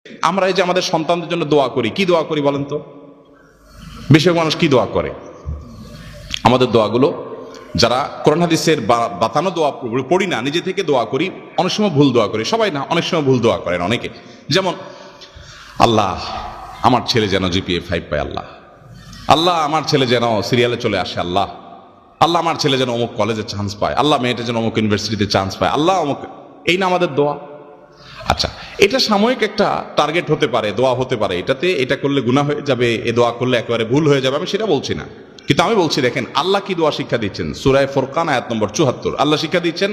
আমরা এই যে আমাদের সন্তানদের জন্য দোয়া করি, কি দোয়া করি বলেন তো? বেশিরভাগ মানুষ কি দোয়া করে? আমাদের দোয়াগুলো যারা কোরআন হাদিসের বাতানো দোয়া পড়ি না, নিজে থেকে দোয়া করি, অনেক সময় ভুল দোয়া করি, সবাই না, অনেক সময় ভুল দোয়া করেন অনেকে। যেমন আল্লাহ আমার ছেলে যেন জিপিএ 5 পায়, আল্লাহ আল্লাহ আমার ছেলে যেন সিরিয়ালে চলে আসে, আল্লাহ আল্লাহ আমার ছেলে যেন অমুক কলেজে চান্স পায়, আল্লাহ মেয়েটা যেন অমুক ইউনিভার্সিটিতে চান্স পায়, আল্লাহ অমুক। এই না আমাদের দোয়া। আচ্ছা, এটা সাময়িক একটা টার্গেট হতে পারে, দোয়া হতে পারে, এটাতে এটা করলে গুনাহ হয়ে যাবে, এ দোয়া করলে একেবারে ভুল হয়ে যাবে, আমি সেটা বলছি না। কিন্তু আমি বলছি দেখেন আল্লাহ কি দোয়া শিক্ষা দিচ্ছেন। সূরা ফুরকান আয়াত নম্বর 74 আল্লাহ শিক্ষা দিচ্ছেন,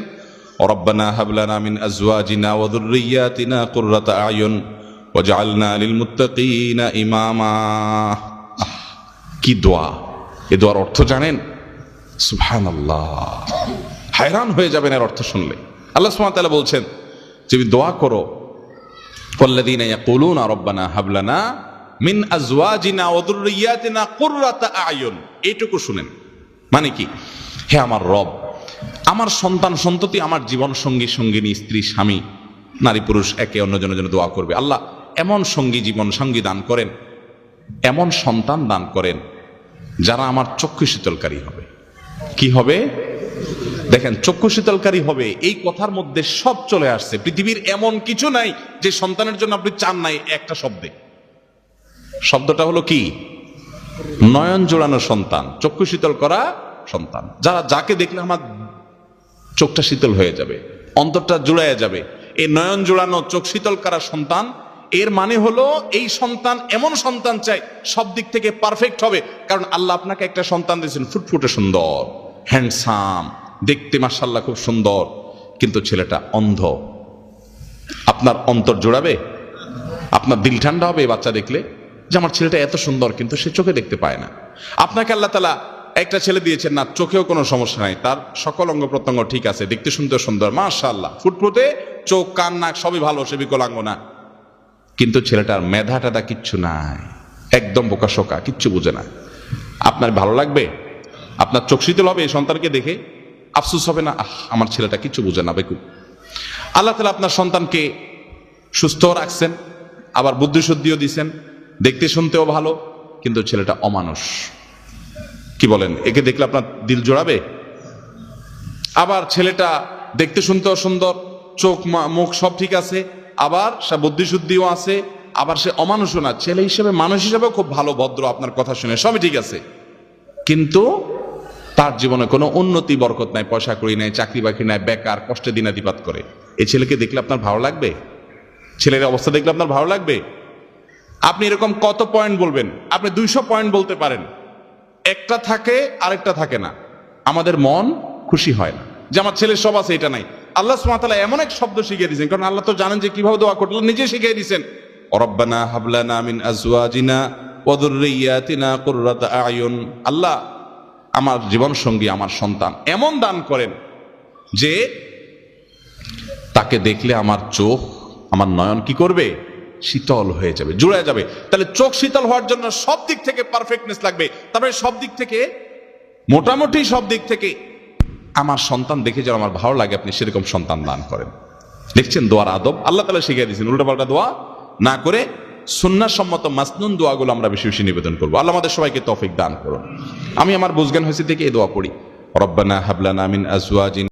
রব্বানা হাব লানা মিন আজওয়াজিনা ওয়া যুররিয়াতিনা কুররাতা আয়ুন ওয়াজআলনা লিল মুত্তাকিনা ইমামা। কি দোয়া! এই দোয়ার অর্থ জানেন? সুবহানাল্লাহ, হায়রান হয়ে যাবেন এর অর্থ শুনলে। আল্লাহ সুবহানাহু ওয়া তাআলা বলছেন যে দোয়া করো, ওয়াল্লাযীনা ইয়াকুলুনা রব্বানা হাব লানা মিন আজওয়াজিনা ওয়া যুররিয়াতিনা কুররাতা আয়ুন। এইটুকু শুনেন, মানে কি? হে আমার রব, আমার সন্তান সন্ততি, আমার জীবন সঙ্গী সঙ্গিনী, স্ত্রী স্বামী, নারী পুরুষ একে অন্যজনের জন্য দোয়া করবে, আল্লাহ এমন সঙ্গী জীবন সঙ্গী দান করেন, এমন সন্তান দান করেন যারা আমার চক্ষু শীতলকারী হবে। কি হবে? দেখেন, চক্ষু শীতলকারী হবে, এই কথার মধ্যে সব চলে আসছে। পৃথিবীর এমন কিছু নাই যে সন্তানের জন্য আপনি চান নাই একটা শব্দে। শব্দটা হলো কি? নয়ন জোড়ানো সন্তান, চক্ষু শীতল করা সন্তান, যাকে দেখলে আমার চোখটা শীতল হয়ে যাবে, অন্তরটা জুড়াইয়া যাবে। এই নয়ন জোড়ানো চোখ শীতল করা সন্তান, এর মানে হলো এই সন্তান এমন সন্তান চাই সব দিক থেকে পারফেক্ট হবে। কারণ আল্লাহ আপনাকে একটা সন্তান দিয়েছেন ফুটফুটে সুন্দর, হ্যান্ডসাম, দেখতে মাশাআল্লাহ খুব সুন্দর, কিন্তু ছেলেটা অন্ধ। আপনার অন্তর জোড়াবে? আপনার দিল ঠান্ডা হবে এই বাচ্চা দেখলে যে আমার ছেলেটা এত সুন্দর, কিন্তু সে চোখে দেখতে পায় না। আপনাকে আল্লাহ তাআলা একটা ছেলে দিয়েছেন না, চোখেও কোনো সমস্যা নাই, তার সকল অঙ্গ প্রত্যঙ্গ ঠিক আছে, দেখতে শুনতে সুন্দর, মাশাআল্লাহ, ফুটফুটে, চোখ কান নাক সবই ভালো, সে বিকলাঙ্গ না, কিন্তু ছেলেটার মেধাটা কিচ্ছু নাই, একদম বোকাশোকা, কিচ্ছু বুঝে না। আপনার ভালো লাগবে? আপনার চোখ শীতল হবে এই সন্তানকে দেখে? আফসোস হবে না, আমার ছেলেটা কিচ্ছু বুঝে না, বেকুব। আল্লাহ তাআলা আপনার সন্তানকে সুস্থ রাখছেন, আবার বুদ্ধিশুদ্ধিও দিছেন, দেখতে শুনতেও ভালো, কিন্তু ছেলেটা অমানুষ। কি বলেন? একে দেখলে আপনার দিল জোড়াবে? আবার ছেলেটা দেখতে শুনতেও সুন্দর, চোখ মুখ সব ঠিক আছে, আবার সে বুদ্ধিশুদ্ধিও আছে, আবার সে অমানুষও না, ছেলে হিসেবে মানুষ হিসেবেও খুব ভালো, ভদ্র, আপনার কথা শুনে সবই ঠিক আছে, কিন্তু তার জীবনে কোনো উন্নতি বরকত নাই, পয়সা করি নাই, চাকরি বাকরি নাই, বেকার, কষ্টে দিনাতিপাত করে। এই ছেলেকে দেখলে আপনার ভালো লাগবে? ছেলের অবস্থা দেখলে আপনার ভালো লাগবে? আপনি এরকম কত পয়েন্ট বলবেন? আপনি 200 পয়েন্ট বলতে পারেন, একটা থাকে আরেকটা থাকে না। আমাদের মন খুশি হয় না যে আমার ছেলের সব আছে, এটা নাই। আল্লাহ সুবহানাহু ওয়া তাআলা এমন এক শব্দ শিখিয়ে দিয়েছেন, কারণ আল্লাহ তো জানেন যে কিভাবে দোয়া করতে, নিজে শিখিয়ে দিয়েছেন, রব্বানা হাব লানা মিন আজওয়াজিনা ওয়া যুররিয়াতিনা কুররাতা আয়ুন। আল্লাহ আমার জীবন সঙ্গী, আমার সন্তান এমন দান করেন যে তাকে দেখলে আমার চোখ, আমার নয়ন কি করবে? শীতল হয়ে যাবে, জুড়ে যাবে। তাহলে চোখ শীতল হওয়ার জন্য সব দিক থেকে পারফেক্টনেস লাগবে। তারপরে সব দিক থেকে, মোটামুটি সব দিক থেকে আমার সন্তান দেখে যেন আমার ভালো লাগে, আপনি সেরকম সন্তান দান করেন। দেখছেন দোয়ার আদব আল্লাহ তাআলা শিখিয়ে দিয়েছেন। উল্টাপাল্টা দোয়া না করে সুন্নাহ সম্মত মাসনুন দোয়াগুলো আমরা বেশি বেশি নিবেদন করবো। আল্লাহ আমাদের সবাইকে তৌফিক দান করুন। আমি আমার বুঝজ্ঞান হয়েছে থেকে এই দোয়া পড়ি, রব্বানা হাব লানা মিন আজওয়াজিনা